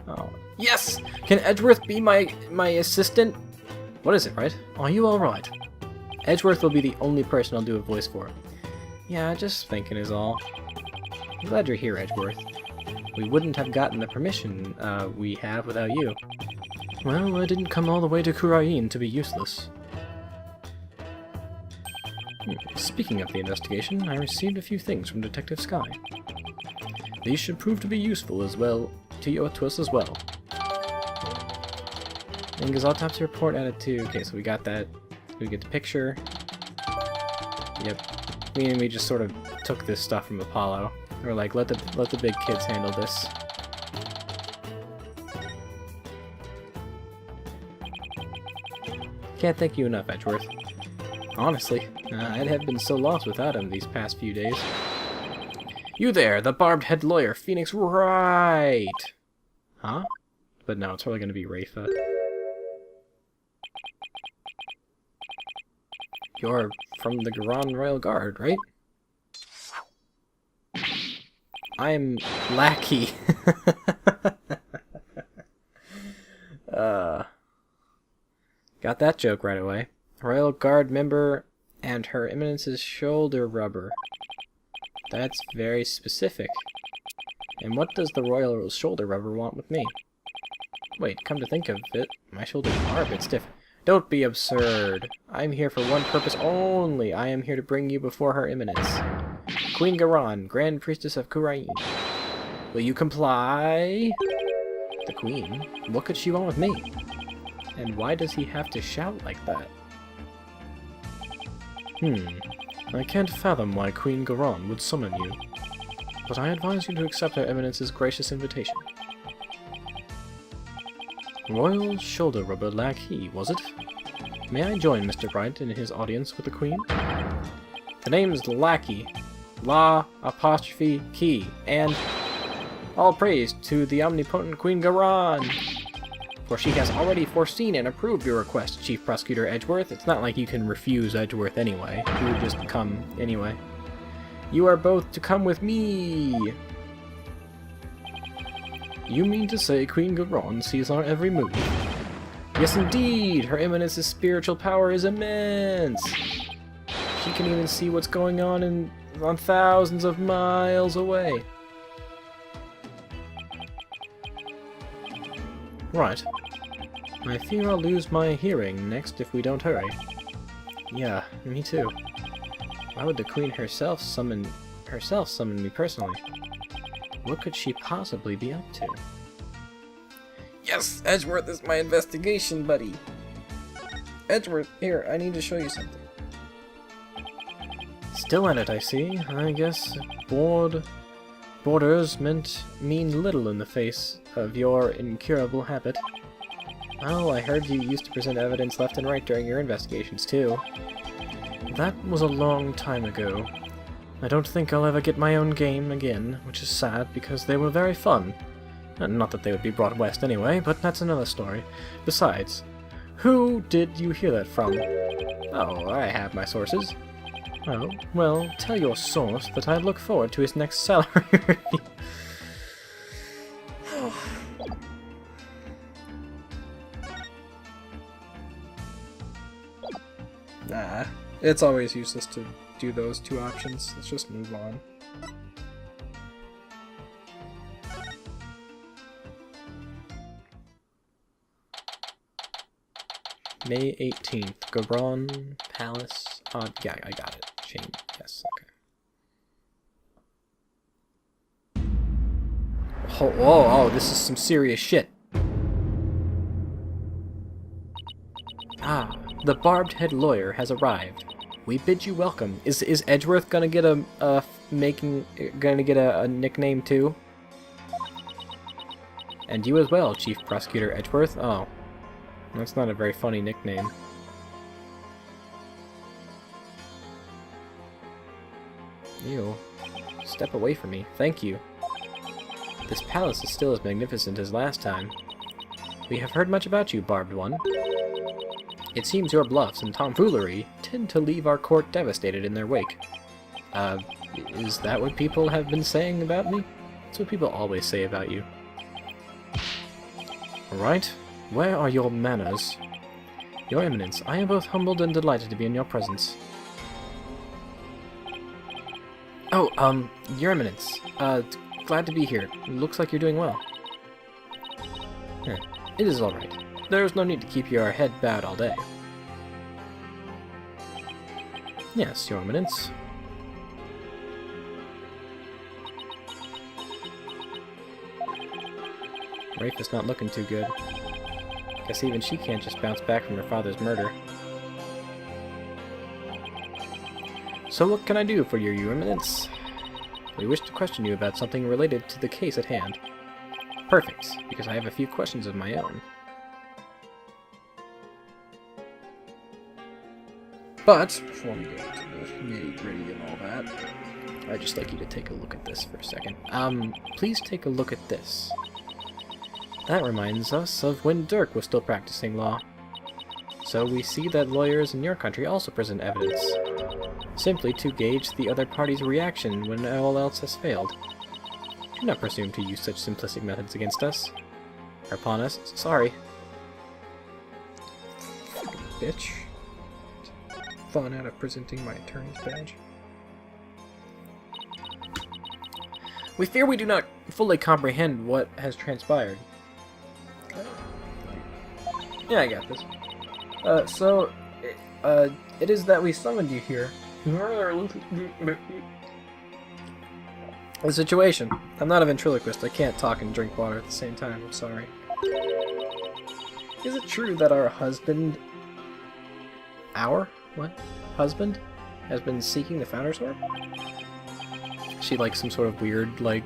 Oh, yes! Can Edgeworth be my assistant? What is it, right? Are you alright? Edgeworth will be the only person I'll do a voice for. Yeah, just thinking is all. I'm glad you're here, Edgeworth. We wouldn't have gotten the permission we have without you. Well, I didn't come all the way to Kurain to be useless. Speaking of the investigation, I received a few things from Detective Sky. These should prove to be useful as well to us as well. Inga's autopsy report added to. Okay, so we got that. We get the picture. Yep. We just sort of took this stuff from Apollo. We're like, let the big kids handle this. Can't thank you enough, Edgeworth. Honestly, I'd have been so lost without him these past few days. You there, the barbed-head lawyer, Phoenix Wright! Huh? But no, it's probably going to be Rafa. You're from the Garan Royal Guard, right? I'm Lackey. Got that joke right away. Royal Guard member and Her Eminence's shoulder rubber. That's very specific. And what does the Royal shoulder rubber want with me? Wait, come to think of it, my shoulders are a bit stiff. Don't be absurd. I'm here for one purpose only. I am here to bring you before Her Eminence, Queen Garan, Grand Priestess of Kurain. Will you comply? The Queen? What could she want with me? And why does he have to shout like that? I can't fathom why Queen Garan would summon you, but I advise you to accept Her Eminence's gracious invitation. Royal shoulder rubber Lackey, was it? May I join Mr. Wright in his audience with the Queen? The name is Lackey. La apostrophe key. And all praise to the omnipotent Queen Garan! For she has already foreseen and approved your request, Chief Prosecutor Edgeworth. It's not like you can refuse Edgeworth anyway. He would just come anyway. You are both to come with me! You mean to say Queen Garan sees our every move? Yes, indeed! Her Eminence's spiritual power is immense! She can even see what's going on thousands of miles away. Right. I fear I'll lose my hearing next if we don't hurry. Yeah, me too. Why would the Queen herself summon me personally? What could she possibly be up to? Yes! Edgeworth is my investigation buddy! Edgeworth, here, I need to show you something. Still in it, I see. I guess borders mean little in the face of your incurable habit. Well, I heard you used to present evidence left and right during your investigations, too. That was a long time ago. I don't think I'll ever get my own game again, which is sad because they were very fun. Not that they would be brought west anyway, but that's another story. Besides, who did you hear that from? Oh, I have my sources. Oh, well, tell your source that I look forward to his next salary review. Nah, it's always useless to do those two options. Let's just move on. May 18th, Gabron Palace. Yeah, I got it. Chain. Yes, okay. Oh, this is some serious shit. Ah, the barbed-head lawyer has arrived. We bid you welcome. Is Edgeworth gonna get a nickname too? And you as well, Chief Prosecutor Edgeworth. Oh, that's not a very funny nickname. Ew. Step away from me. Thank you. This palace is still as magnificent as last time. We have heard much about you, Barbed One. It seems your bluffs and tomfoolery tend to leave our court devastated in their wake. Is that what people have been saying about me? That's what people always say about you. Alright, where are your manners? Your Eminence, I am both humbled and delighted to be in your presence. Oh, Your Eminence, glad to be here. Looks like you're doing well. It is alright. There's no need to keep your head bowed all day. Yes, Your Eminence. Rafe is not looking too good. Guess even she can't just bounce back from her father's murder. So what can I do for you, Your Eminence? We wish to question you about something related to the case at hand. Perfect, because I have a few questions of my own. But, before we get into the nitty-gritty and all that, I'd just like you to take a look at this for a second. Please take a look at this. That reminds us of when Dirk was still practicing law. So we see that lawyers in your country also present evidence, simply to gauge the other party's reaction when all else has failed. Do not presume to use such simplistic methods against us. Or upon us. Sorry. Bitch. Fun out of presenting my attorney's badge. We fear we do not fully comprehend what has transpired. Yeah, I got this. It is that we summoned you here. The situation. I'm not a ventriloquist. I can't talk and drink water at the same time. I'm sorry. Is it true that our husband... Our? What? Husband? Has been seeking the Founder's Orb? Is she like some sort of weird, like...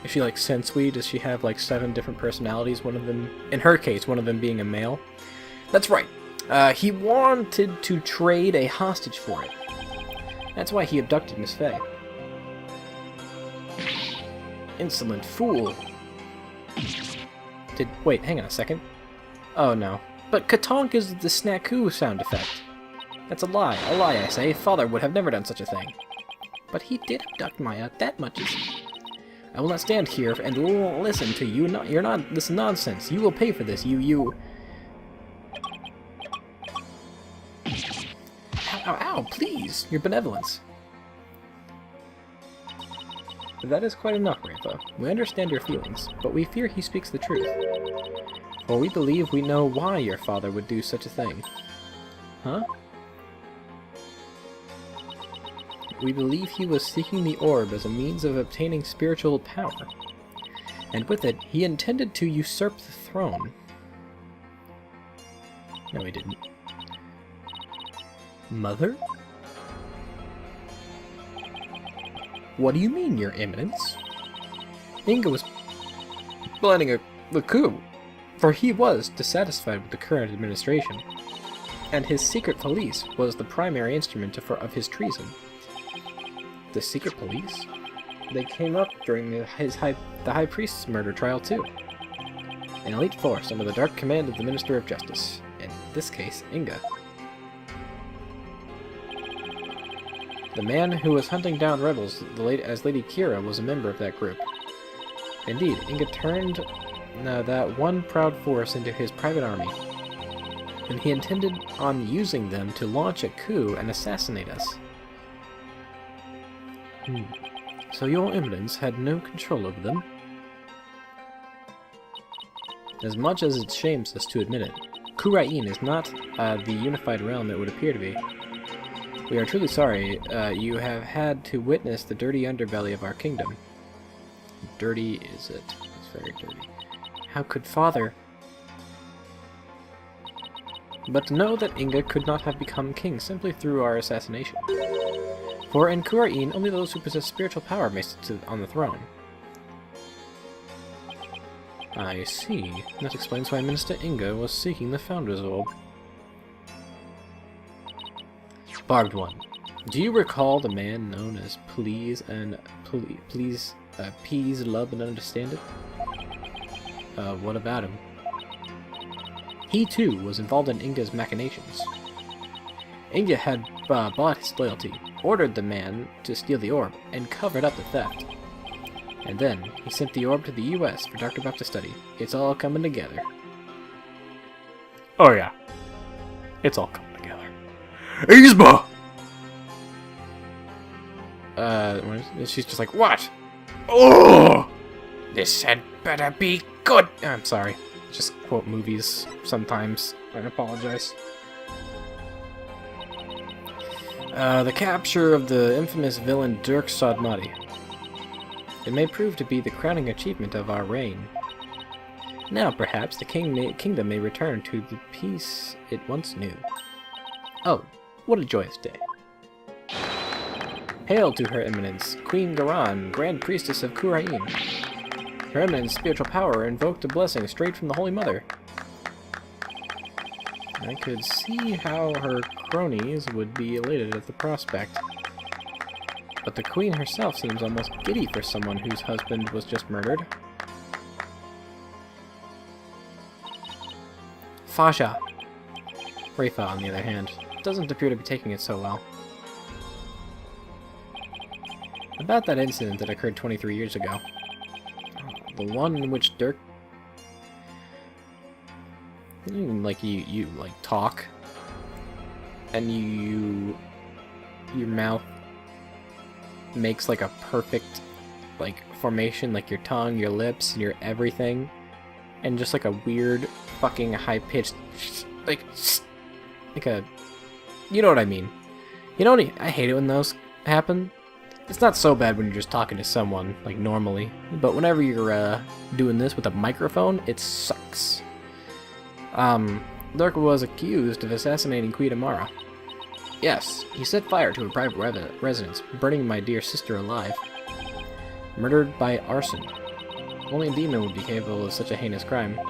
Is she like Sensui? Does she have like 7 different personalities? One of them... In her case, one of them being a male? That's right. He wanted to trade a hostage for it. That's why he abducted Miss Faye. Insolent fool. Wait, hang on a second. Oh no. But Katonk is the Snaku sound effect. That's a lie, I say. Father would have never done such a thing. But he did abduct Maya, that much is... I will not stand here and listen to you. You're not this nonsense. You will pay for this. You... Ow, please! Your benevolence. That is quite enough, Grandpa. We understand your feelings, but we fear he speaks the truth. For we believe we know why your father would do such a thing. Huh? We believe he was seeking the orb as a means of obtaining spiritual power. And with it, he intended to usurp the throne. No, he didn't. Mother? What do you mean, Your Eminence? Inga was planning a coup, for he was dissatisfied with the current administration, and his secret police was the primary instrument of his treason. The secret police? They came up during the High Priest's murder trial too. An elite force under the dark command of the Minister of Justice, in this case, Inga. The man who was hunting down rebels as Lady Kira was a member of that group. Indeed, Inga turned that one proud force into his private army, and he intended on using them to launch a coup and assassinate us. So Your Eminence had no control over them? As much as it shames us to admit it, Kurain is not the unified realm it would appear to be. We are truly sorry you have had to witness the dirty underbelly of our kingdom. Dirty is it? It's very dirty. How could Father... But know that Inga could not have become king simply through our assassination. For in Kurain, only those who possess spiritual power may sit on the throne. I see. That explains why Minister Inga was seeking the Founder's Orb. Barbed one. Do you recall the man known as Please, Love, and Understand It? What about him? He too was involved in Inga's machinations. Inga had bought his loyalty, ordered the man to steal the orb, and covered up the theft. And then, he sent the orb to the US for Dr. Buff to study. It's all coming together. Oh yeah. It's all coming together. Yzma! She's just like, what? Oh! This had better be good! I'm sorry. Just quote movies sometimes. I apologize. The capture of the infamous villain Dirk Sodmati. It may prove to be the crowning achievement of our reign. Now, perhaps, the kingdom may return to the peace it once knew. Oh, what a joyous day. Hail to Her Eminence, Queen Garan, Grand Priestess of Kurain. Her Eminence's spiritual power invoked a blessing straight from the Holy Mother. I could see how her cronies would be elated at the prospect. But the Queen herself seems almost giddy for someone whose husband was just murdered. Fasha. Rafa, on the other hand, doesn't appear to be taking it so well. About that incident that occurred 23 years ago. The one in which Dirk... Like, you like, talk. And your mouth makes, like, a perfect, like, formation. Like, your tongue, your lips, and your everything. And just, like, a weird, fucking high-pitched... Like a... You know what I mean. You know what I hate it when those happen. It's not so bad when you're just talking to someone, like, normally. But whenever you're, doing this with a microphone, it sucks. Dirk was accused of assassinating Queen Amara. Yes, he set fire to a private residence, burning my dear sister alive. Murdered by arson. Only a demon would be capable of such a heinous crime.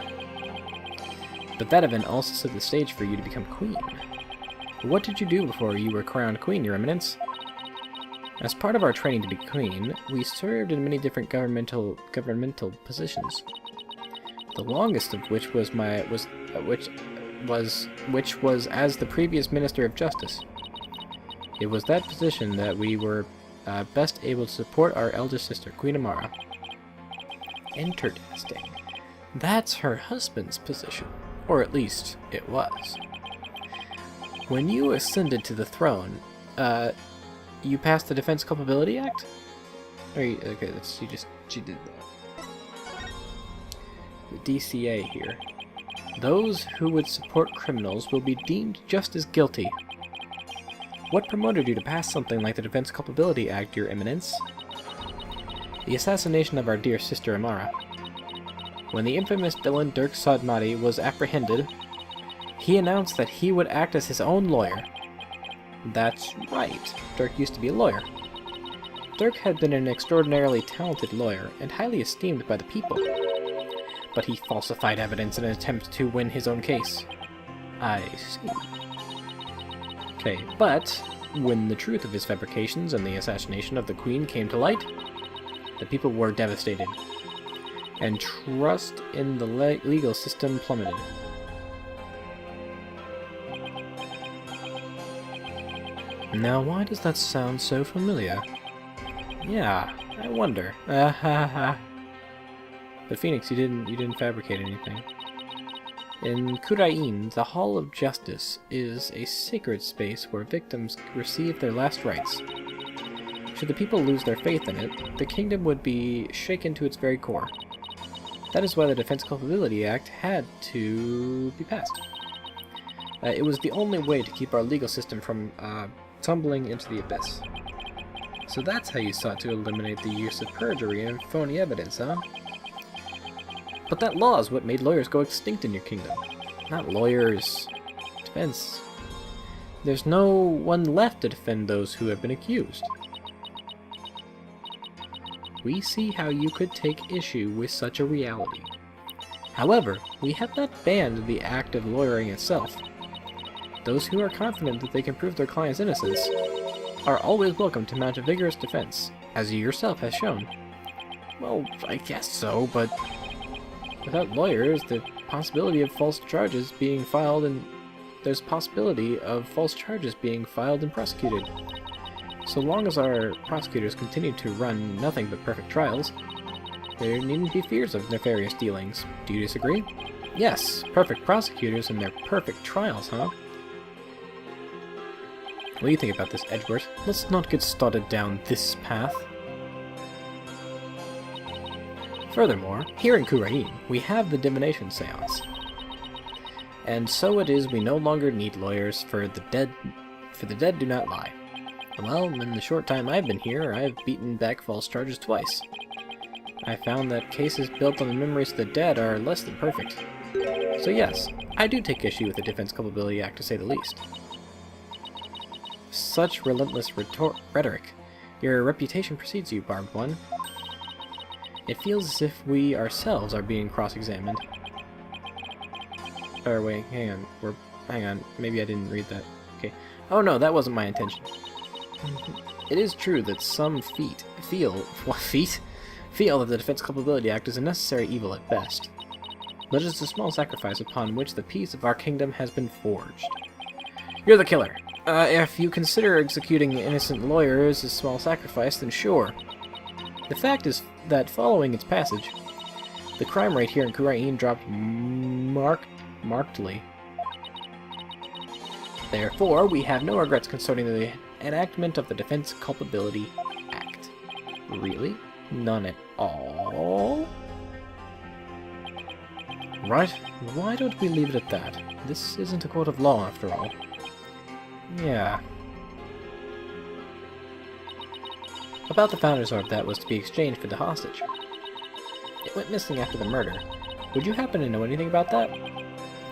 But that event also set the stage for you to become queen. What did you do before you were crowned queen, Your Eminence? As part of our training to be queen, we served in many different governmental positions. The longest of which was as the previous Minister of Justice. It was that position that we were best able to support our elder sister, Queen Amara. Interesting. That's her husband's position, or at least it was. When you ascended to the throne, you passed the Defense Culpability Act? Okay, she did that. The DCA here. Those who would support criminals will be deemed just as guilty. What promoted you to pass something like the Defense Culpability Act, Your Eminence? The assassination of our dear sister Amara. When the infamous villain Dirk Sodmati was apprehended, he announced that he would act as his own lawyer. That's right, Dirk used to be a lawyer. Dirk had been an extraordinarily talented lawyer and highly esteemed by the people. But he falsified evidence in an attempt to win his own case. I see. Okay, but when the truth of his fabrications and the assassination of the Queen came to light, the people were devastated, and trust in the legal system plummeted. Now, why does that sound so familiar? Yeah, I wonder. But Phoenix, you didn't fabricate anything. In Kurain, the Hall of Justice is a sacred space where victims receive their last rites. Should the people lose their faith in it, the kingdom would be shaken to its very core. That is why the Defense Culpability Act had to be passed. It was the only way to keep our legal system from tumbling into the abyss. So that's how you sought to eliminate the use of perjury and phony evidence, huh? But that law is what made lawyers go extinct in your kingdom. Not lawyers. Defense. There's no one left to defend those who have been accused. We see how you could take issue with such a reality. However, we have not banned the act of lawyering itself. Those who are confident that they can prove their client's innocence are always welcome to mount a vigorous defense, as you yourself has shown. Well, I guess so, but without lawyers, the possibility of false charges being filed and prosecuted. So long as our prosecutors continue to run nothing but perfect trials, there needn't be fears of nefarious dealings. Do you disagree? Yes, perfect prosecutors and their perfect trials, huh? What do you think about this, Edward? Let's not get started down this path. Furthermore, here in Kurain, we have the divination seance. And so it is we no longer need lawyers, for the dead do not lie. Well, in the short time I've been here, I've beaten back false charges twice. I found that cases built on the memories of the dead are less than perfect. So yes, I do take issue with the Defense Culpability Act, to say the least. Such relentless rhetoric. Your reputation precedes you, Barbed One. It feels as if we ourselves are being cross-examined. Or wait, hang on, maybe I didn't read that. Okay. Oh no, that wasn't my intention. It is true that some feel that the Defense Culpability Act is a necessary evil at best. But it is a small sacrifice upon which the peace of our kingdom has been forged. You're the killer. If you consider executing innocent lawyers a small sacrifice, then sure. The fact is that following its passage, the crime rate here in Kurain dropped markedly. Therefore, we have no regrets concerning the enactment of the Defense Culpability Act. Really? None at all? Right, why don't we leave it at that? This isn't a court of law, after all. Yeah. About the Founder's Orb that was to be exchanged for the hostage. It went missing after the murder. Would you happen to know anything about that?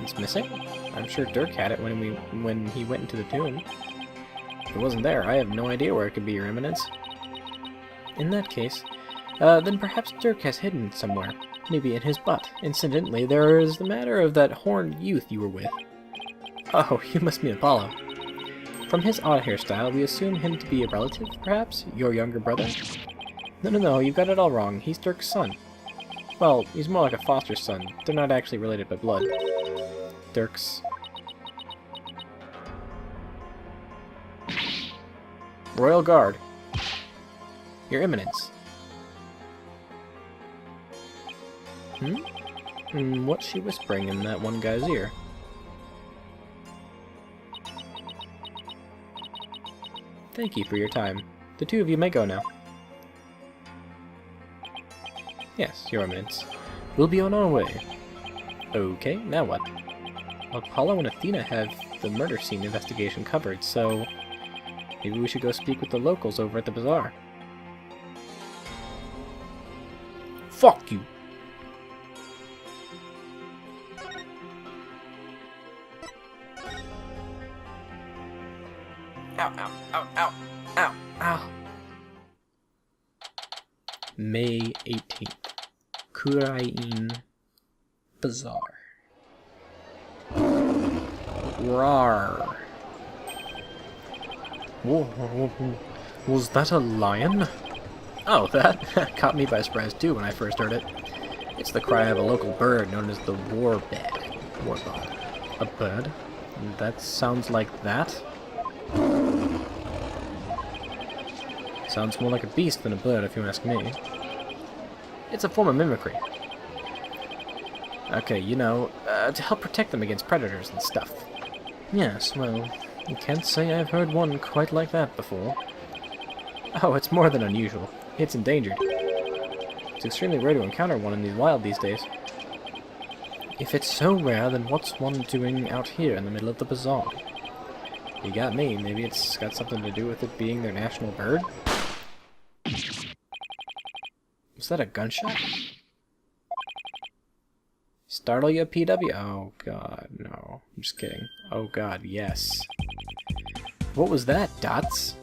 It's missing? I'm sure Dirk had it when he went into the tomb. If it wasn't there, I have no idea where it could be, Your Eminence. In that case, then perhaps Dirk has hidden it somewhere. Maybe in his butt. Incidentally, there is the matter of that horned youth you were with. Oh, you must mean Apollo. From his odd hairstyle, we assume him to be a relative, perhaps? Your younger brother? No, you got it all wrong. He's Dirk's son. Well, he's more like a foster son. They're not actually related by blood. Dirk's... Royal Guard. Your Eminence. What's she whispering in that one guy's ear? Thank you for your time. The two of you may go now. Yes, Your Eminence. We'll be on our way. Okay, now what? Apollo and Athena have the murder scene investigation covered, so maybe we should go speak with the locals over at the bazaar. Fuck you! Ow, ow, ow, ow, ow, ow. May 18th. Kurain Bazaar. Rawr. Whoa, was that a lion? Oh, that caught me by surprise too when I first heard it. It's the cry of a local bird known as the warbird. A bird? That sounds like that? Sounds more like a beast than a bird, if you ask me. It's a form of mimicry. Okay, you know, to help protect them against predators and stuff. Yes, well, you can't say I've heard one quite like that before. Oh, it's more than unusual. It's endangered. It's extremely rare to encounter one in the wild these days. If it's so rare, then what's one doing out here in the middle of the bazaar? You got me. Maybe it's got something to do with it being their national bird? Was that a gunshot? Startle you, PW? Oh god, no. I'm just kidding. Oh god, yes. What was that, Dots?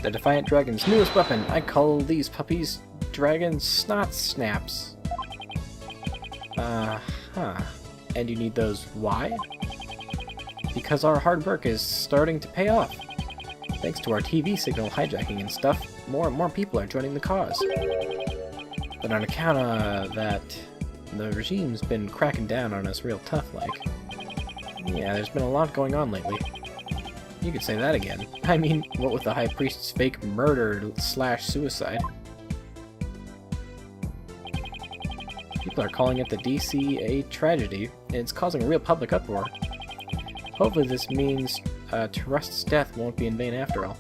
The Defiant Dragon's newest weapon. I call these puppies Dragon Snot Snaps. And you need those why? Because our hard work is starting to pay off. Thanks to our TV signal hijacking and stuff, more and more people are joining the cause. But on account of that, the regime's been cracking down on us real tough like. Yeah, there's been a lot going on lately. You could say that again. I mean, what with the High Priest's fake murder / suicide? People are calling it the DCA tragedy, and it's causing a real public uproar. Hopefully this means Trust's death won't be in vain after all.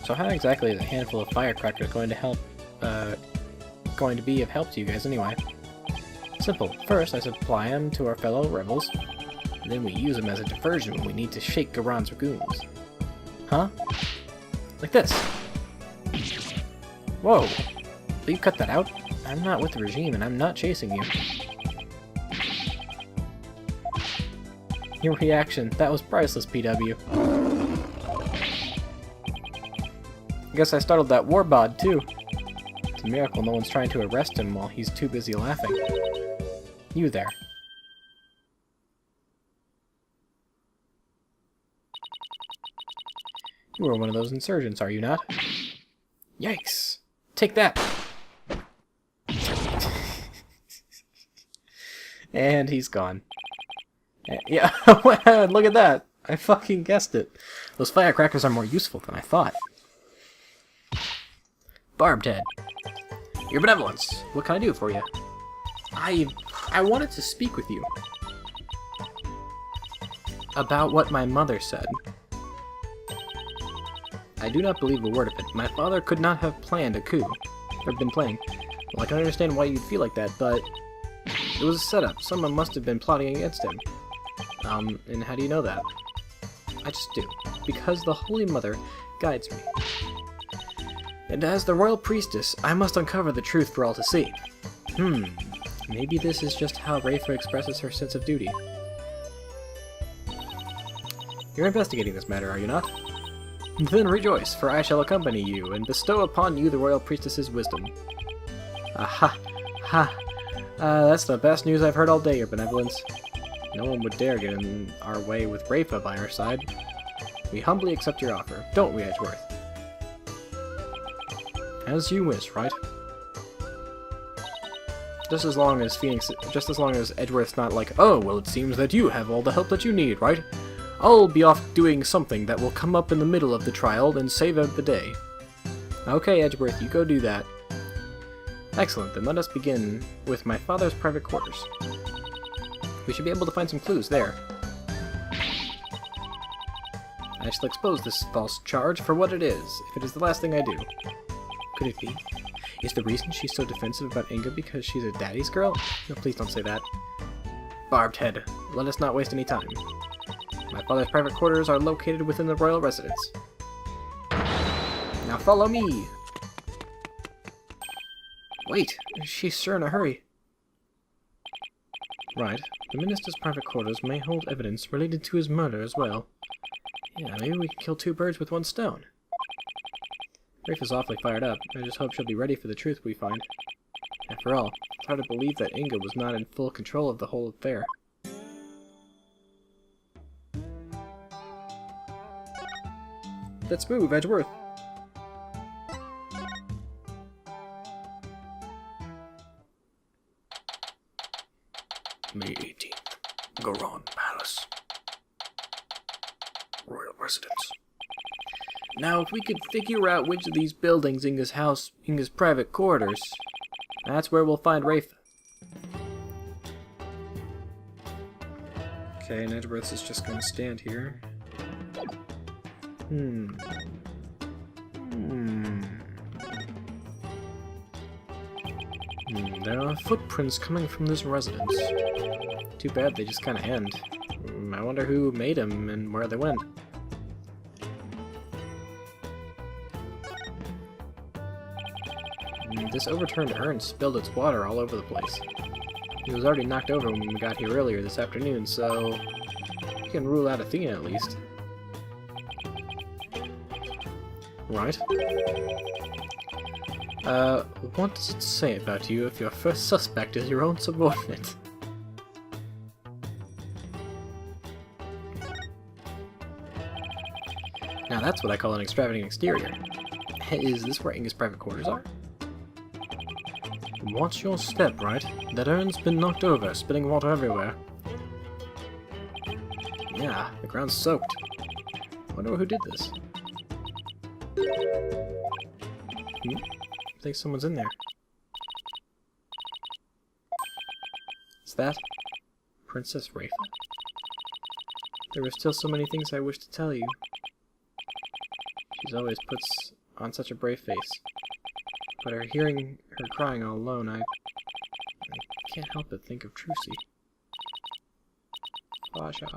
So how exactly is a handful of firecrackers going to be of help to you guys anyway? Simple. First, I supply them to our fellow rebels, and then we use them as a diversion when we need to shake Garon's dragoons. Huh? Like this. Whoa! Will you cut that out? I'm not with the regime, and I'm not chasing you. Your reaction. That was priceless, PW. I guess I startled that warbod, too. It's a miracle no one's trying to arrest him while he's too busy laughing. You there. You are one of those insurgents, are you not? Yikes! Take that! And he's gone. Yeah, look at that! I fucking guessed it. Those firecrackers are more useful than I thought. Barbed head. Your benevolence. What can I do for you? I wanted to speak with you. About what my mother said. I do not believe a word of it. My father could not have planned a coup. Or been playing. Well, I can understand why you'd feel like that, but it was a setup. Someone must have been plotting against him. And how do you know that? I just do. Because the Holy Mother guides me. And as the Royal Priestess, I must uncover the truth for all to see. Maybe this is just how Rafa expresses her sense of duty. You're investigating this matter, are you not? Then rejoice, for I shall accompany you, and bestow upon you the Royal Priestess's wisdom. Aha! Ha! That's the best news I've heard all day, Your Benevolence. No one would dare get in our way with Rafa by our side. We humbly accept your offer, don't we, Edgeworth? As you wish, right? Just as long as Edgeworth's not like, oh, well, it seems that you have all the help that you need, right? I'll be off doing something that will come up in the middle of the trial and save out the day. Okay, Edgeworth, you go do that. Excellent, then let us begin with my father's private quarters. We should be able to find some clues there. I shall expose this false charge for what it is, if it is the last thing I do. Could it be? Is the reason she's so defensive about Inga because she's a daddy's girl? No, please don't say that. Barbed head, let us not waste any time. My father's private quarters are located within the royal residence. Now follow me! Wait, she's sure in a hurry. Right, the minister's private quarters may hold evidence related to his murder as well. Yeah, maybe we can kill two birds with one stone. Rafa's awfully fired up. I just hope she'll be ready for the truth we find. After all, it's hard to believe that Inga was not in full control of the whole affair. Let's move, Edgeworth! May 18th. Garon Palace. Royal Residence. Now, if we could figure out which of these buildings Inga's private quarters, that's where we'll find Rafa. Okay, and Edgeworth is just going to stand here. There are footprints coming from this residence. Too bad they just kind of end. I wonder who made them and where they went. This overturned urn spilled its water all over the place. It was already knocked over when we got here earlier this afternoon, so we can rule out Athena at least. Right. What does it say about you if your first suspect is your own subordinate? Now that's what I call an extravagant exterior. Is this where Inga's private quarters are? Watch your step, right? That urn's been knocked over, spilling water everywhere. Yeah, the ground's soaked. Wonder who did this. I think someone's in there. Is that Princess Rafa? There were still so many things I wish to tell you. She always puts on such a brave face. But hearing her crying all alone, I can't help but think of Trucy. Faja.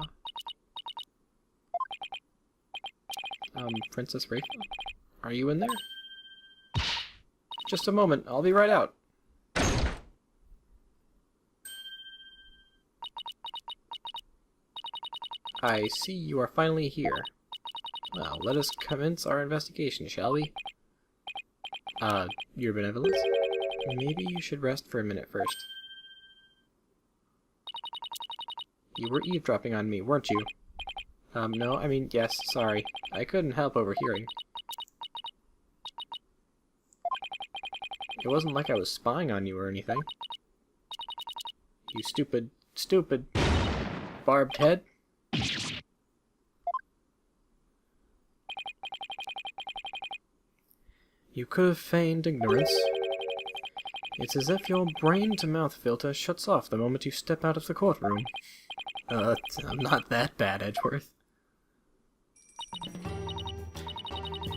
Princess Rafa? Are you in there? Just a moment, I'll be right out. I see you are finally here. Well, let us commence our investigation, shall we? Your benevolence? Maybe you should rest for a minute first. You were eavesdropping on me, weren't you? No, I mean, yes, sorry. I couldn't help overhearing. It wasn't like I was spying on you or anything. You stupid barbed head. You could have feigned ignorance. It's as if your brain-to-mouth filter shuts off the moment you step out of the courtroom. I'm not that bad, Edgeworth.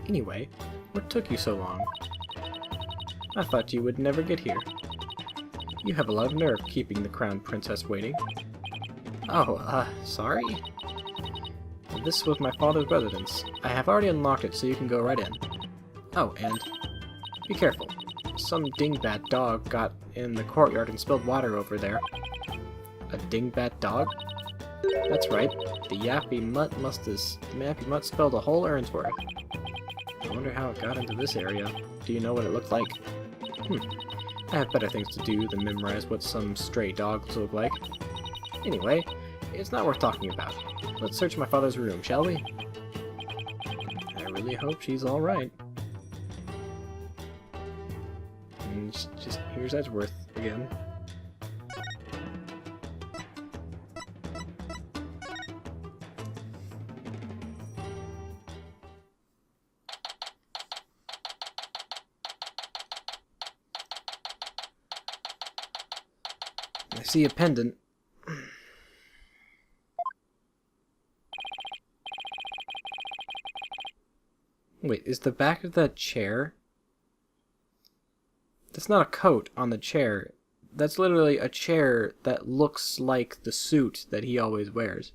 Anyway, what took you so long? I thought you would never get here. You have a lot of nerve keeping the crown princess waiting. Oh, sorry? This was my father's residence. I have already unlocked it, so you can go right in. Oh, and be careful. Some dingbat dog got in the courtyard and spilled water over there. A dingbat dog? That's right. The yappy mutt spilled a whole urn's worth. I wonder how it got into this area. Do you know what it looked like? I have better things to do than memorize what some stray dogs look like. Anyway, it's not worth talking about. Let's search my father's room, shall we? I really hope she's alright. And just here's Edgeworth again. I see a pendant. Wait, is the back of that chair? That's not a coat on the chair. That's literally a chair that looks like the suit that he always wears.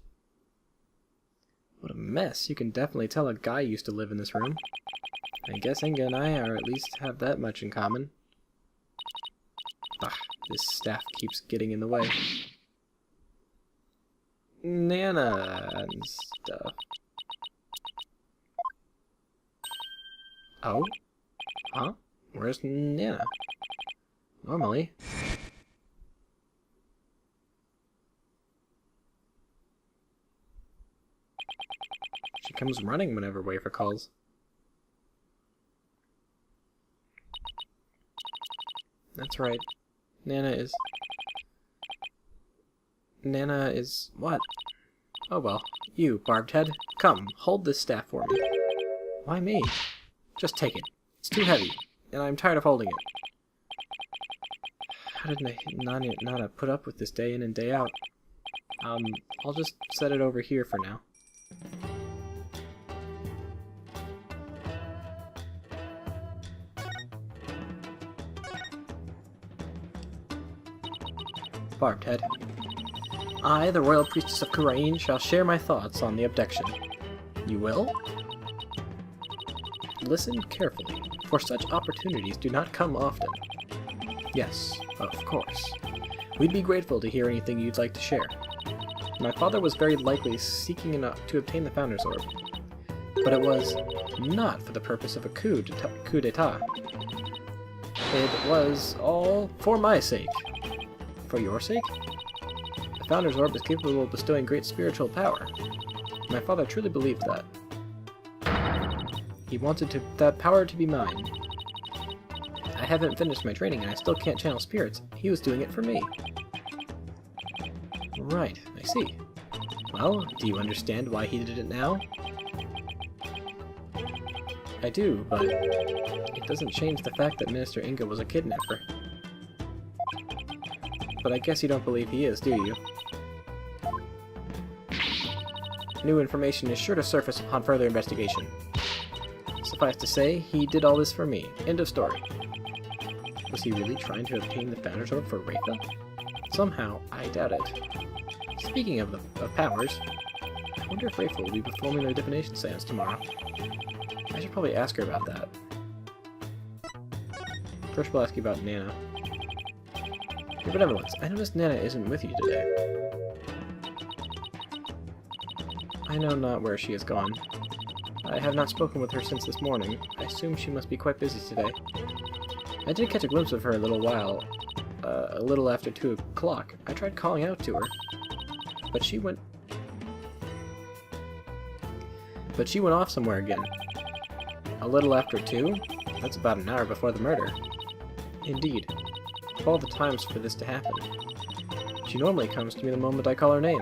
What a mess. You can definitely tell a guy used to live in this room. I guess Inga and I are at least have that much in common. Ugh, this staff keeps getting in the way. Nana and stuff. Oh? Huh? Where's Nana? Normally. She comes running whenever Wafer calls. That's right. Nana is what? Oh well. You, barbed head. Come, hold this staff for me. Why me? Just take it. It's too heavy, and I'm tired of holding it. How did Nana put up with this day in and day out? I'll just set it over here for now. Barbed head. I, the royal priestess of Kurain, shall share my thoughts on the abduction. You will? Listen carefully, for such opportunities do not come often. Yes, of course. We'd be grateful to hear anything you'd like to share. My father was very likely seeking to obtain the Founder's Orb, but it was not for the purpose of a coup d'etat. It was all for my sake. For your sake? The Founder's Orb is capable of bestowing great spiritual power. My father truly believed that. He wanted that power to be mine. I haven't finished my training and I still can't channel spirits. He was doing it for me. Right, I see. Well, do you understand why he did it now? I do, but it doesn't change the fact that Minister Inga was a kidnapper. But I guess you don't believe he is, do you? New information is sure to surface upon further investigation. Suffice to say, he did all this for me. End of story. Was he really trying to obtain the Founder's Orb for Rafa? Somehow, I doubt it. Speaking of powers, I wonder if Rafa will be performing their divination seance tomorrow. I should probably ask her about that. First we'll ask you about Nana. Your benevolence, I noticed Nana isn't with you today. I know not where she has gone. I have not spoken with her since this morning. I assume she must be quite busy today. I did catch a glimpse of her a little after 2 o'clock. I tried calling out to her, but she went off somewhere again. A little after 2? That's about an hour before the murder. Indeed. Of all the times for this to happen. She normally comes to me the moment I call her name.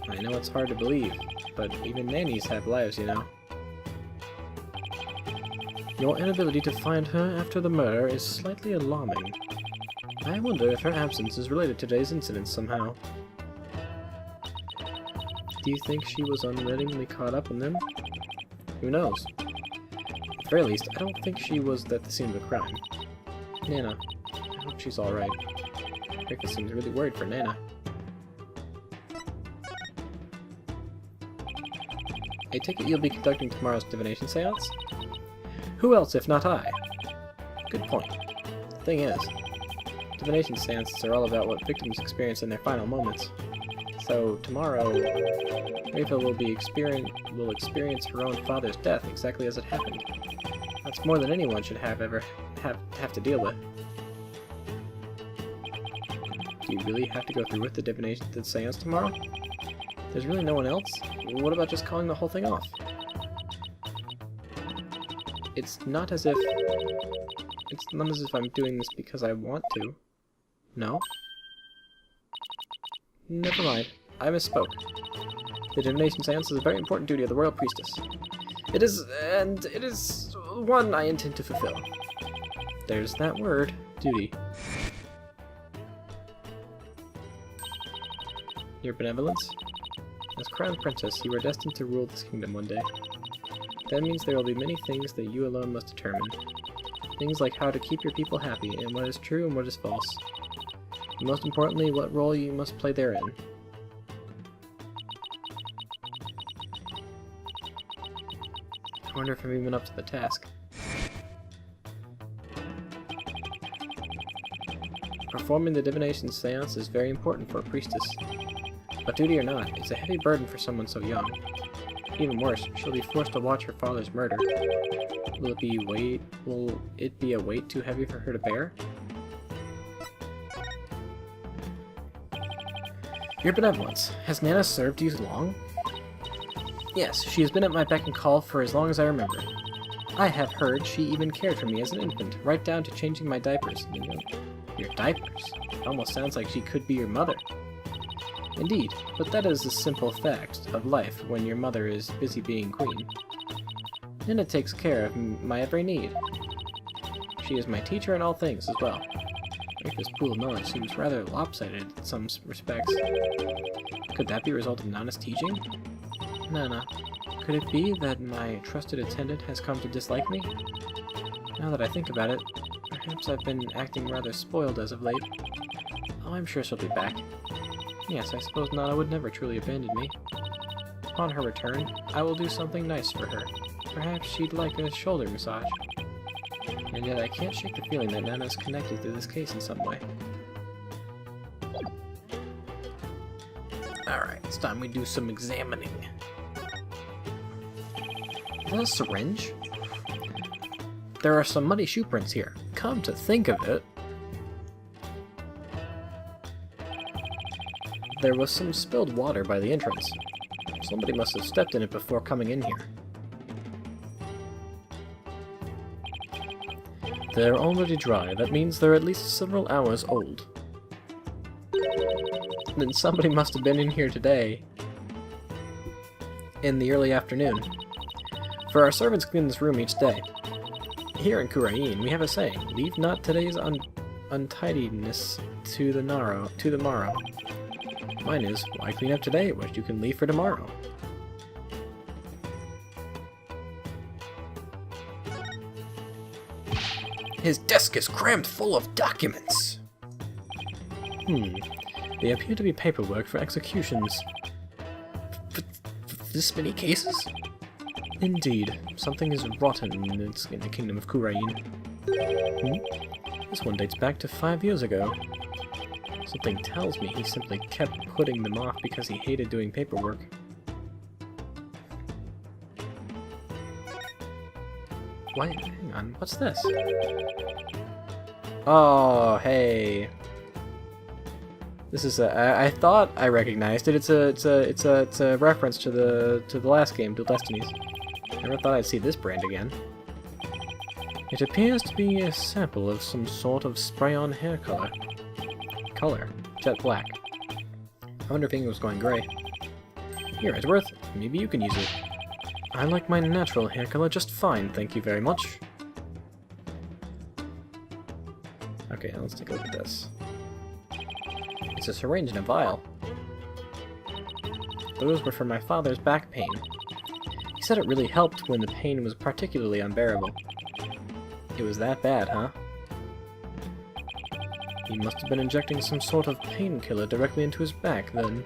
I know it's hard to believe, but even nannies have lives, you know. Your inability to find her after the murder is slightly alarming. I wonder if her absence is related to today's incident somehow. Do you think she was unwittingly caught up in them? Who knows? At the very least, I don't think she was at the scene of the crime. Nana, I hope she's alright. Rika seems really worried for Nana. I take it you'll be conducting tomorrow's divination seance? Who else if not I? Good point. The thing is, divination seances are all about what victims experience in their final moments. So tomorrow, Rafa will experience her own father's death exactly as it happened. That's more than anyone should have to deal with. Do you really have to go through with the seance tomorrow? There's really no one else? What about just calling the whole thing off? It's not as if I'm doing this because I want to. No? Never mind. I misspoke. The divination seance is a very important duty of the royal priestess. It is one I intend to fulfill. There's that word, duty. Your benevolence? As crown princess, you are destined to rule this kingdom one day. That means there will be many things that you alone must determine. Things like how to keep your people happy, and what is true and what is false. And most importantly, what role you must play therein. I wonder if I'm even up to the task. Performing the divination seance is very important for a priestess. But duty or not, it's a heavy burden for someone so young. Even worse, she'll be forced to watch her father's murder. Will it be a weight too heavy for her to bear? Your benevolence, has Nana served you long? Yes, she has been at my beck and call for as long as I remember. I have heard she even cared for me as an infant, right down to changing my diapers. Your diapers? It almost sounds like she could be your mother. Indeed, but that is a simple fact of life when your mother is busy being queen. Nana takes care of my every need. She is my teacher in all things as well. Rika's pool of knowledge seems rather lopsided in some respects. Could that be a result of Nana's teaching? Nana, could it be that my trusted attendant has come to dislike me? Now that I think about it, perhaps I've been acting rather spoiled as of late. Oh, I'm sure she'll be back. Yes, I suppose Nana would never truly abandon me. Upon her return, I will do something nice for her. Perhaps she'd like a shoulder massage. And yet I can't shake the feeling that Nana is connected to this case in some way. Alright, it's time we do some examining. Is that a syringe? There are some muddy shoe prints here. Come to think of it, there was some spilled water by the entrance. Somebody must have stepped in it before coming in here. They're already dry. That means they're at least several hours old. Then somebody must have been in here today. in the early afternoon. For our servants clean this room each day. Here in Kurain, we have a saying, leave not today's untidiness to the morrow. Mine is, why clean up today what you can leave for tomorrow? His desk is crammed full of documents! They appear to be paperwork for executions. This many cases? Indeed, something is rotten in the kingdom of Kurain. This one dates back to 5 years ago. Something tells me he simply kept putting them off because he hated doing paperwork. Wait, hang on, what's this? Oh, hey. This is I thought I recognized it. It's a reference to the last game, Dual Destinies. Never thought I'd see this brand again. It appears to be a sample of some sort of spray-on hair color. Jet black. I wonder if Inga was going gray. Here, Edgeworth, maybe you can use it. I like my natural hair color just fine, thank you very much. Okay, now let's take a look at this. It's a syringe and a vial. Those were for my father's back pain. He said it really helped when the pain was particularly unbearable. It was that bad, huh? He must have been injecting some sort of painkiller directly into his back, then.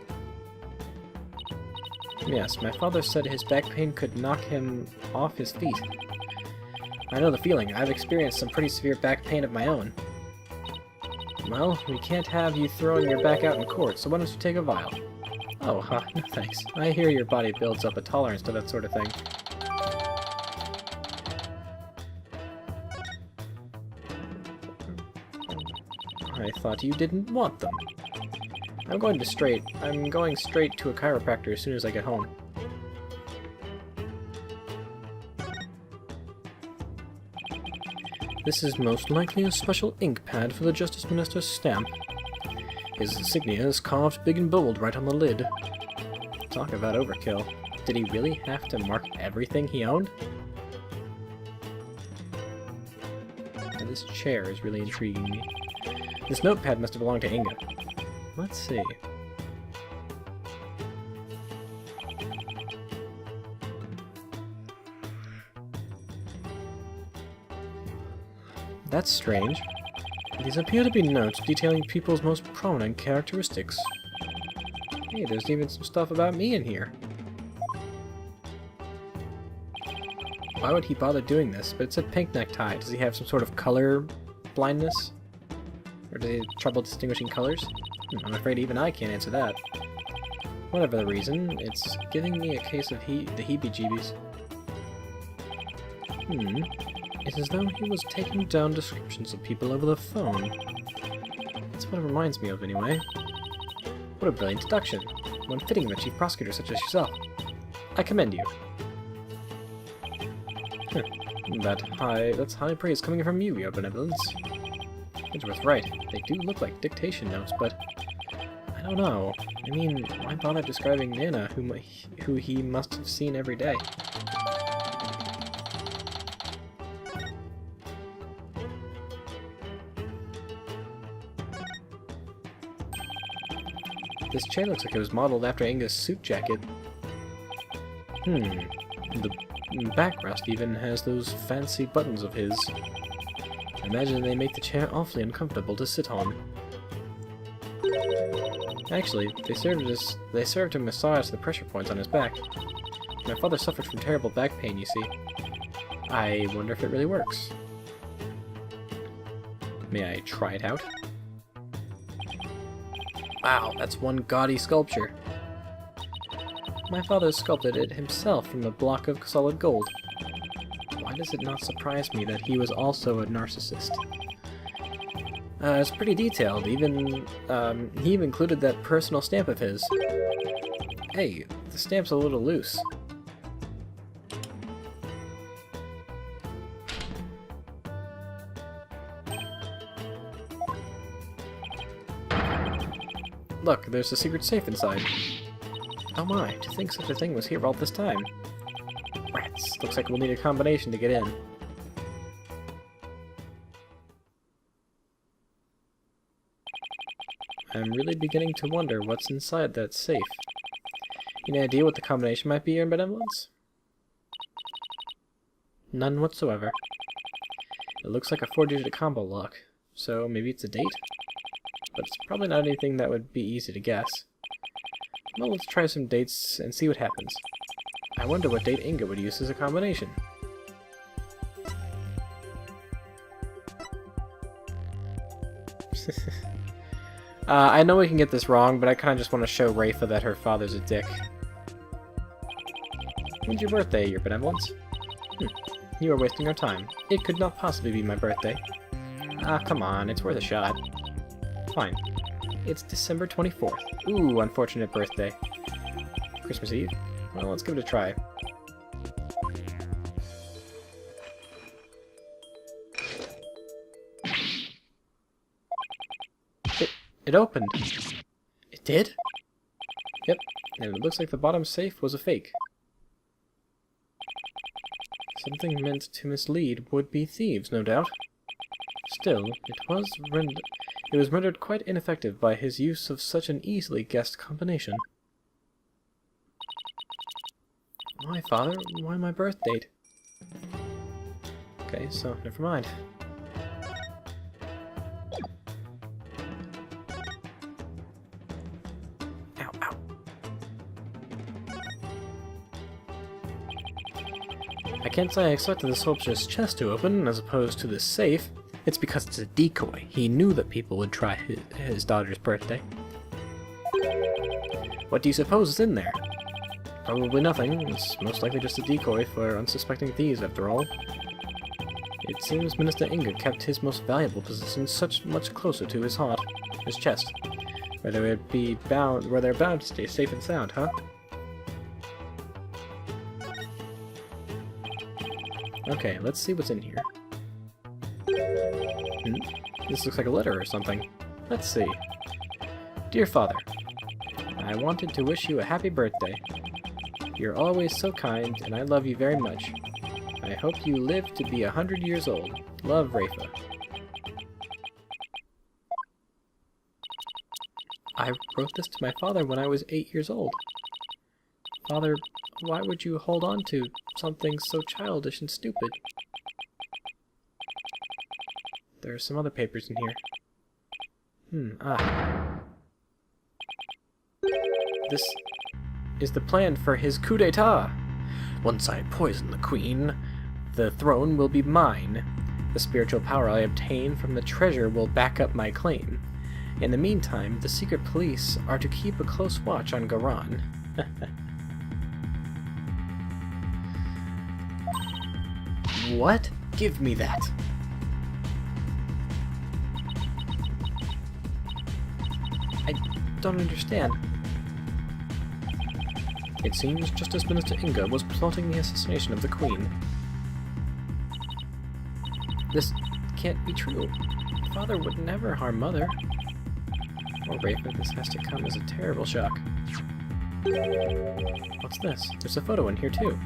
Yes, my father said his back pain could knock him off his feet. I know the feeling. I've experienced some pretty severe back pain of my own. Well, we can't have you throwing your back out in court, so why don't you take a vial? Oh, huh, no thanks. I hear your body builds up a tolerance to that sort of thing. I thought you didn't want them. I'm going straight to a chiropractor as soon as I get home. This is most likely a special ink pad for the Justice Minister's stamp. His insignia is carved big and bold right on the lid. Talk about overkill. Did he really have to mark everything he owned? Now, this chair is really intriguing me. This notepad must have belonged to Inga. Let's see. That's strange. These appear to be notes detailing people's most prominent characteristics. Hey, there's even some stuff about me in here. Why would he bother doing this? But it's a pink necktie. Does he have some sort of color blindness? Or does he have trouble distinguishing colors? I'm afraid even I can't answer that. Whatever the reason, it's giving me a case of the heebie-jeebies. It's as though he was taking down descriptions of people over the phone. That's what it reminds me of, anyway. What a brilliant deduction. One fitting of a chief prosecutor such as yourself. I commend you. That's high praise coming from you, your benevolence. Edgeworth's right. They do look like dictation notes, but I don't know. I mean, why bother describing Nana, who he must have seen every day? This chair looks like it was modeled after Inga's suit jacket. The back rest even has those fancy buttons of his. I imagine they make the chair awfully uncomfortable to sit on. Actually, they served to massage the pressure points on his back. My father suffered from terrible back pain, you see. I wonder if it really works. May I try it out? Wow, that's one gaudy sculpture. My father sculpted it himself from a block of solid gold. Why does it not surprise me that he was also a narcissist? It's pretty detailed. He even included that personal stamp of his. Hey, the stamp's a little loose. Look, there's a secret safe inside. Oh my, to think such a thing was here all this time. Rats, looks like we'll need a combination to get in. I'm really beginning to wonder what's inside that safe. Any idea what the combination might be, Your Benevolence? None whatsoever. It looks like a 4-digit combo lock, so maybe it's a date? But it's probably not anything that would be easy to guess. Well, let's try some dates and see what happens. I wonder what date Inga would use as a combination. I know we can get this wrong, but I kind of just want to show Rafa that her father's a dick. When's your birthday, Your Benevolence? You are wasting our time. It could not possibly be my birthday. Ah, come on, it's worth a shot. Fine. It's December 24th. Ooh, unfortunate birthday. Christmas Eve? Well, let's give it a try. It opened. It did? Yep, and it looks like the bottom safe was a fake. Something meant to mislead would-be thieves, no doubt. Still, it was rendered quite ineffective by his use of such an easily guessed combination. Why, Father? Why my birth date? Okay, so never mind. Ow, ow. I can't say I expected the sculpture's chest to open as opposed to the safe. It's because it's a decoy. He knew that people would try his daughter's birthday. What do you suppose is in there? Probably nothing. It's most likely just a decoy for unsuspecting thieves, after all. It seems Minister Inga kept his most valuable possessions much closer to his heart, his chest, where they're bound to stay safe and sound, huh? Okay, let's see what's in here. This looks like a letter or something. Let's see. Dear Father, I wanted to wish you a happy birthday. You're always so kind, and I love you very much. I hope you live to be 100 years old. Love, Rafa. I wrote this to my father when I was 8 years old. Father, why would you hold on to something so childish and stupid? There are some other papers in here. This is the plan for his coup d'etat. Once I poison the queen, the throne will be mine. The spiritual power I obtain from the treasure will back up my claim. In the meantime, the secret police are to keep a close watch on Garan. What? Give me that. I don't understand. It seems just as Minister Inga was plotting the assassination of the Queen. This can't be true. Father would never harm Mother. Or Rafa, this has to come as a terrible shock. What's this? There's a photo in here too.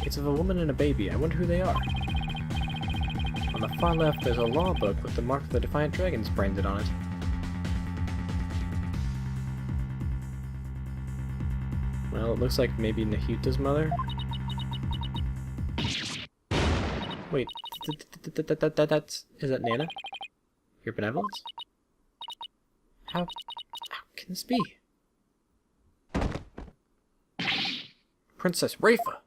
It's of a woman and a baby. I wonder who they are. On the far left, there's a law book with the mark of the Defiant Dragons branded on it. Well, it looks like maybe Nahuta's mother. Wait, is that Nana? Your Benevolence? How can this be? Princess Rafa!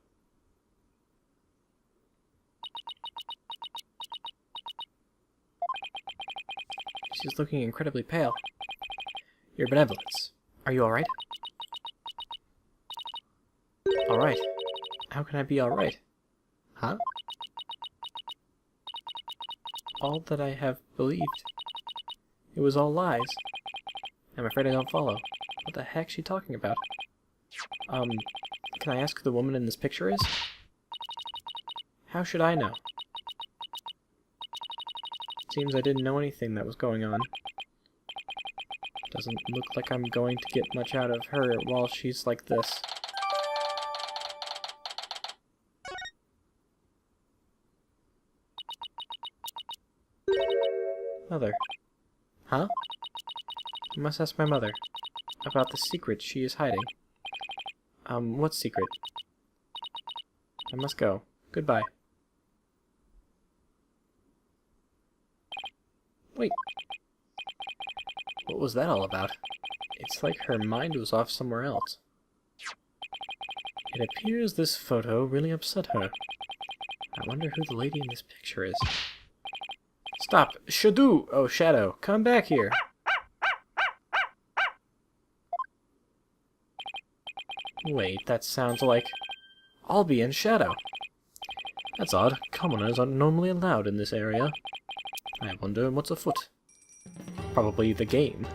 She's looking incredibly pale. Your Benevolence, are you alright? Alright. How can I be alright? Huh? All that I have believed. It was all lies. I'm afraid I don't follow. What the heck's she talking about? Can I ask who the woman in this picture is? How should I know? Seems I didn't know anything that was going on. Doesn't look like I'm going to get much out of her while she's like this. Mother. Huh? I must ask my mother about the secret she is hiding. What secret? I must go. Goodbye. Wait. What was that all about? It's like her mind was off somewhere else. It appears this photo really upset her. I wonder who the lady in this picture is. Stop! Shadow! Oh, Shadow, come back here! Wait, that sounds like... Albie and Shadow. That's odd. Commoners aren't normally allowed in this area. I wonder what's afoot. Probably the game.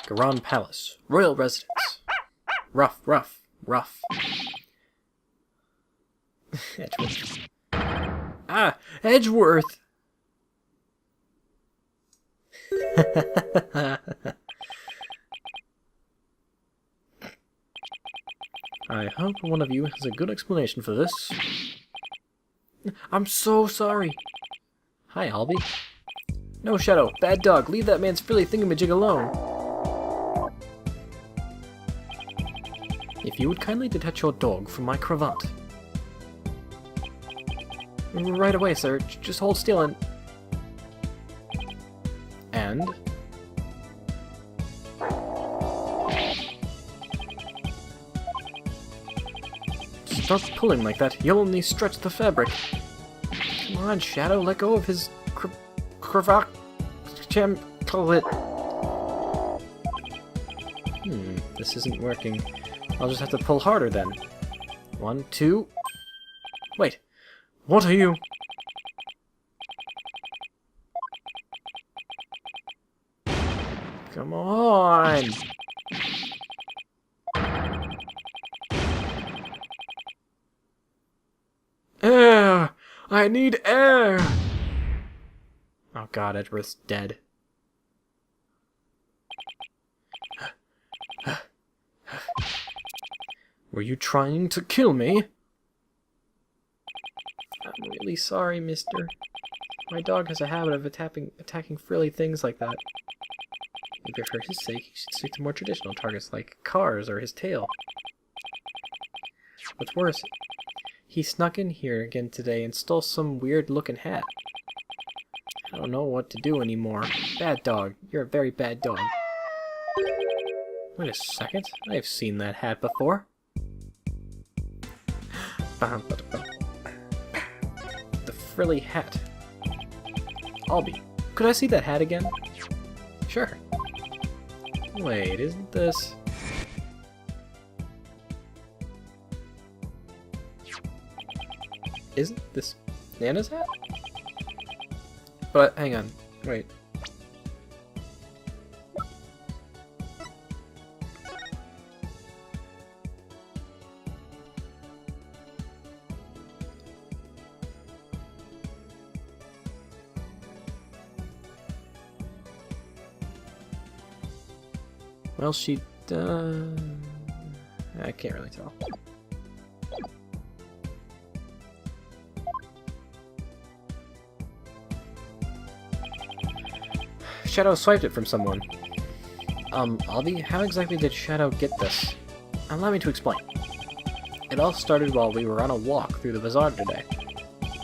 Garon Palace. Royal residence. Rough, rough, rough. Edgeworth. Ah! Edgeworth! I hope one of you has a good explanation for this. I'm so sorry. Hi, Albie. No, Shadow. Bad dog. Leave that man's frilly thingamajig alone. If you would kindly detach your dog from my cravat. Right away, sir. Just hold still and... And... Stop pulling like that. You'll only stretch the fabric. Come on, Shadow. Let go of his cravat. This isn't working. I'll just have to pull harder then. 1, 2... Wait. What are you? Come on! Air! I need air! Oh god, Edgeworth's dead. Were you trying to kill me? I'm really sorry, mister. My dog has a habit of attacking frilly things like that. Maybe for his sake, he should stick to more traditional targets like cars or his tail. What's worse, he snuck in here again today and stole some weird-looking hat. I don't know what to do anymore. Bad dog. You're a very bad dog. Wait a second. I've seen that hat before. The frilly hat. Albie, could I see that hat again? Sure. Wait, isn't this... Isn't this Nana's hat? But, hang on. Wait. Well, she... I can't really tell. Shadow swiped it from someone. Albie, how exactly did Shadow get this? Allow me to explain. It all started while we were on a walk through the bazaar today,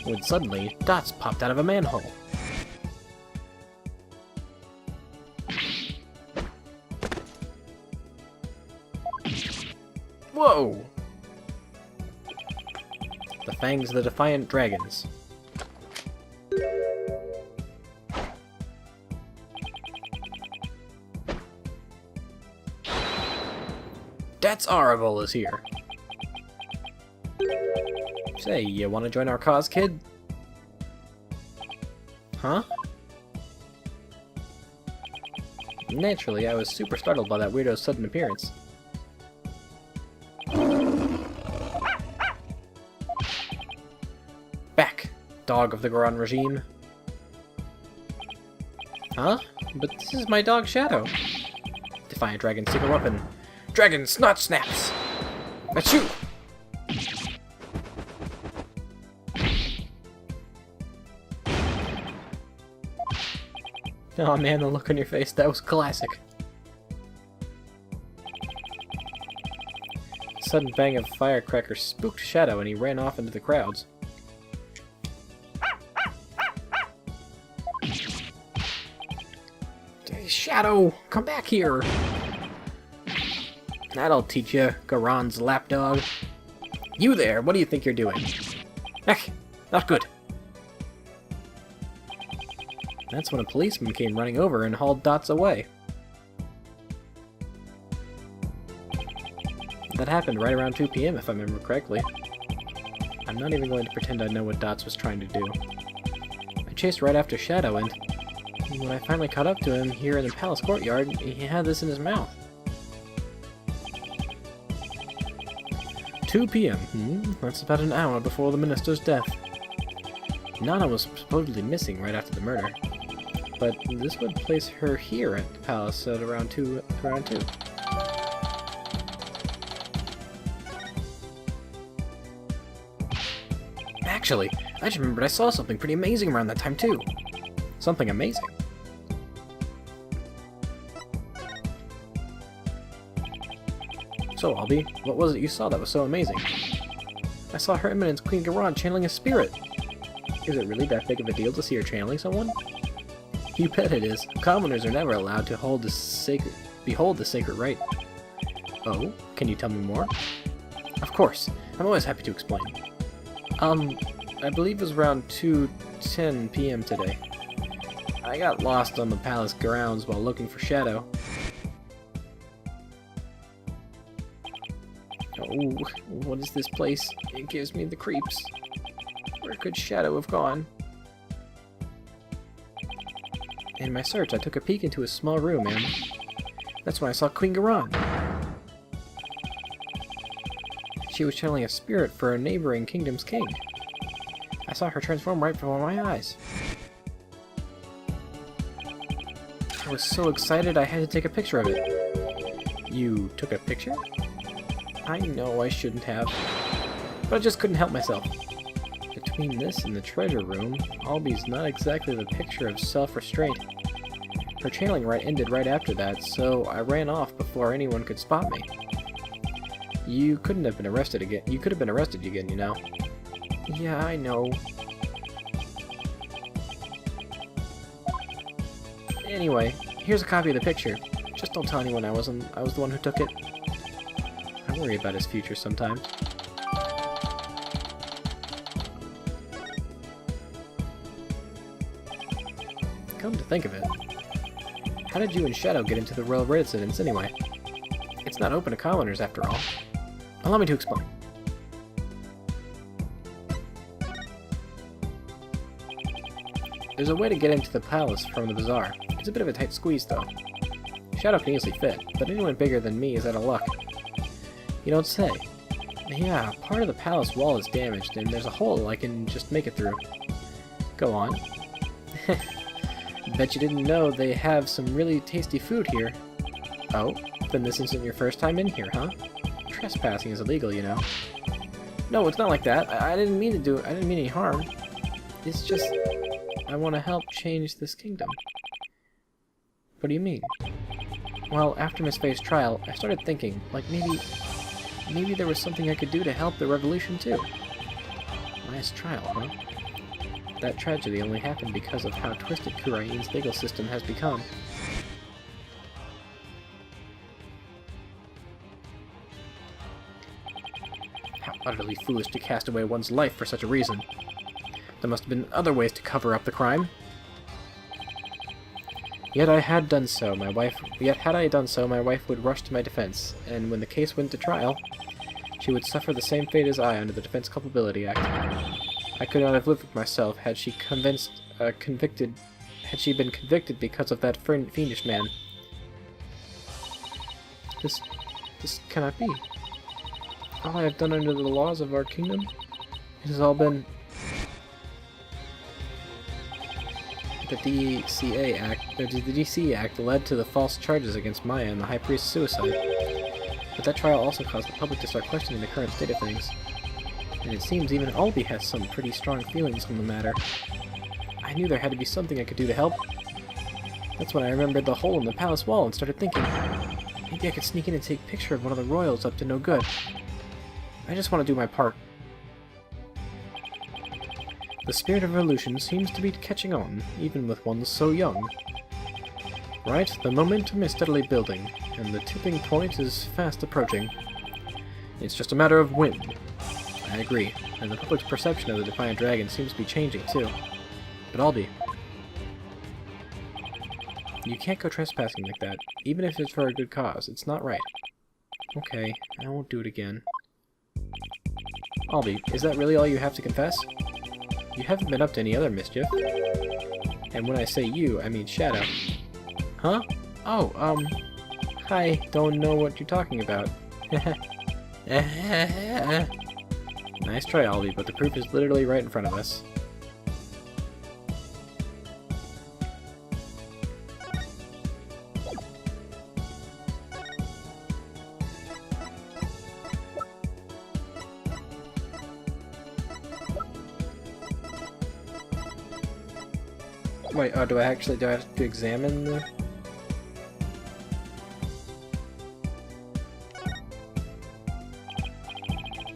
when suddenly dots popped out of a manhole. Whoa! The fangs of the defiant dragons. That's horrible is here. Say, you wanna join our cause, kid? Huh? Naturally, I was super startled by that weirdo's sudden appearance. Back, dog of the Goron regime. Huh? But this is my dog Shadow. Defiant dragon, secret weapon. Dragon snot snaps! Achoo! Oh man, the look on your face, that was classic. A sudden bang of firecracker spooked Shadow and he ran off into the crowds. Shadow, come back here! That'll teach you, Goron's lapdog. You there, what do you think you're doing? Heck, not good. That's when a policeman came running over and hauled Dots away. That happened right around 2 PM if I remember correctly. I'm not even going to pretend I know what Dots was trying to do. I chased right after Shadow and when I finally caught up to him here in the palace courtyard, he had this in his mouth. 2 PM. That's about an hour before the minister's death. Nana was supposedly missing right after the murder, but this would place her here at the palace at around 2. Actually, I just remembered I saw something pretty amazing around that time too. Something amazing. So, Albie, what was it you saw that was so amazing? I saw Her Eminence Queen Goron channeling a spirit. Is it really that big of a deal to see her channeling someone? You bet it is. Commoners are never allowed to behold the sacred rite. Oh, can you tell me more? Of course. I'm always happy to explain. I believe it was around 2:10 PM today. I got lost on the palace grounds while looking for Shadow. Oh, what is this place? It gives me the creeps. Where could Shadow have gone? In my search, I took a peek into a small room, and that's when I saw Queen Goron. She was channeling a spirit for a neighboring kingdom's king. I saw her transform right before my eyes. I was so excited I had to take a picture of it. You took a picture? I know I shouldn't have, but I just couldn't help myself. Between this and the treasure room, Albie's not exactly the picture of self-restraint. Her channeling rite ended right after that, so I ran off before anyone could spot me. You couldn't have been arrested again. You could have been arrested again, you know. Yeah, I know. Anyway, here's a copy of the picture. Just don't tell anyone I was the one who took it. I worry about his future sometimes. Come to think of it, how did you and Shadow get into the royal residence anyway? It's not open to commoners after all. Allow me to explain. There's a way to get into the palace from the bazaar. It's a bit of a tight squeeze though. Shadow can easily fit, but anyone bigger than me is out of luck. You don't say. Yeah, part of the palace wall is damaged, and there's a hole I can just make it through. Go on. Bet you didn't know they have some really tasty food here. Oh, then this isn't your first time in here, huh? Trespassing is illegal, you know. No, it's not like that. I didn't mean to I didn't mean any harm. It's just, I want to help change this kingdom. What do you mean? Well, after Miss Faye's trial, I started thinking, like maybe there was something I could do to help the revolution too. Last trial, huh? That tragedy only happened because of how twisted Kurain's legal system has become. How utterly foolish to cast away one's life for such a reason. There must have been other ways to cover up the crime. Yet I had done so, had I done so, my wife would rush to my defense, and when the case went to trial, she would suffer the same fate as I under the Defense Culpability Act. I could not have lived with myself had she been convicted because of that fiendish man. This cannot be. All I have done under the laws of our kingdom, it has all been... The DC Act led to the false charges against Maya and the High Priest's suicide. But that trial also caused the public to start questioning the current state of things. And it seems even Albie has some pretty strong feelings on the matter. I knew there had to be something I could do to help. That's when I remembered the hole in the palace wall and started thinking, maybe I could sneak in and take a picture of one of the royals up to no good. I just want to do my part. The spirit of revolution seems to be catching on, even with one so young. Right, the momentum is steadily building, and the tipping point is fast approaching. It's just a matter of when. I agree, and the public's perception of the Defiant Dragon seems to be changing too. But Albie, you can't go trespassing like that, even if it's for a good cause. It's not right. Okay, I won't do it again. Albie, is that really all you have to confess? You haven't been up to any other mischief. And when I say you, I mean Shadow. Huh? Oh, I don't know what you're talking about. Nice try, Albie, but the proof is literally right in front of us. Wait, oh, do I have to examine the...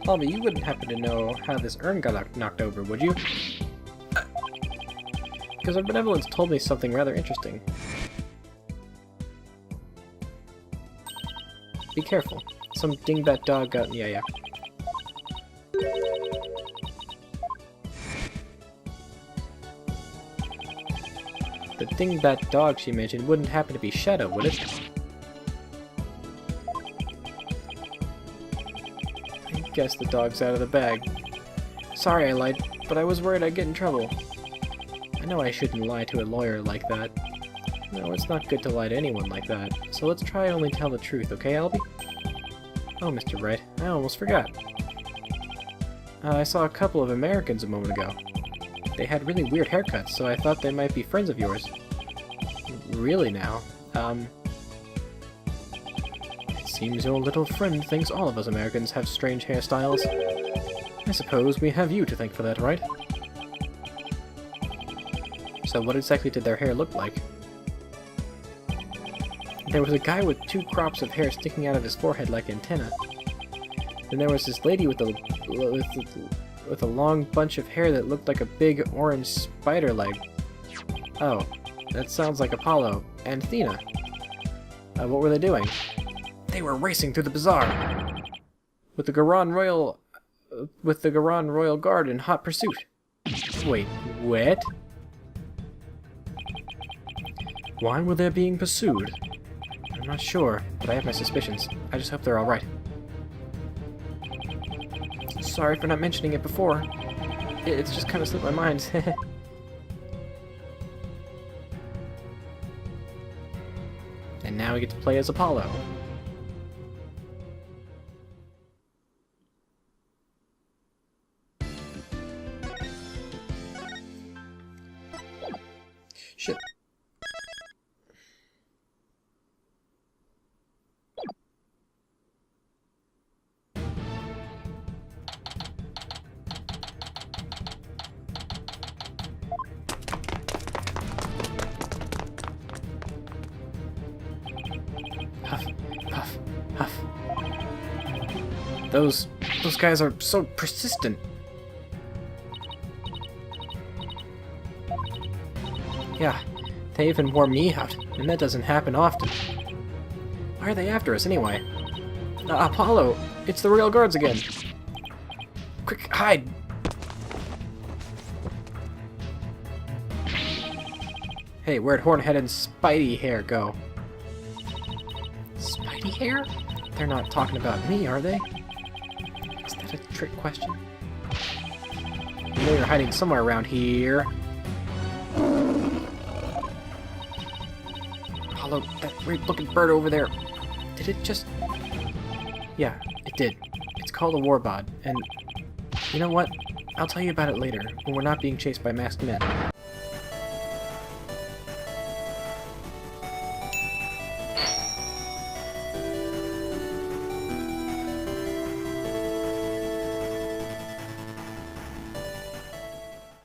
Albie, you wouldn't happen to know how this urn got knocked over, would you? Because our benevolence told me something rather interesting. Be careful. Some dingbat dog got... Yeah. The dingbat dog she mentioned wouldn't happen to be Shadow, would it? I guess the dog's out of the bag. Sorry I lied, but I was worried I'd get in trouble. I know I shouldn't lie to a lawyer like that. No, it's not good to lie to anyone like that. So let's try only tell the truth, okay, Albie? Oh, Mr. Wright, I almost forgot. I saw a couple of Americans a moment ago. They had really weird haircuts, so I thought they might be friends of yours. Really now? It seems your little friend thinks all of us Americans have strange hairstyles. I suppose we have you to thank for that, right? So what exactly did their hair look like? There was a guy with 2 crops of hair sticking out of his forehead like antennae. Then there was this lady with a long bunch of hair that looked like a big orange spider leg. Oh, that sounds like Apollo and Athena. What were they doing? They were racing through the bazaar with the Garan Royal Guard in hot pursuit. Wait, what? Why were they being pursued? I'm not sure, but I have my suspicions. I just hope they're all right. Sorry for not mentioning it before. It's just kind of slipped my mind. And now we get to play as Apollo. Shit. Huff, huff, huff. Those guys are so persistent. Yeah, they even wore me out, and that doesn't happen often. Why are they after us anyway? Apollo, it's the Royal Guards again. Quick, hide! Hey, where'd Hornhead and Spidey Hair go? Spidey Hair? They're not talking about me, are they? Is that a trick question? You know you're hiding somewhere around here. Apollo, that weird-looking bird over there. Did it just... Yeah, it did. It's called a warbod, and... You know what? I'll tell you about it later, when we're not being chased by masked men.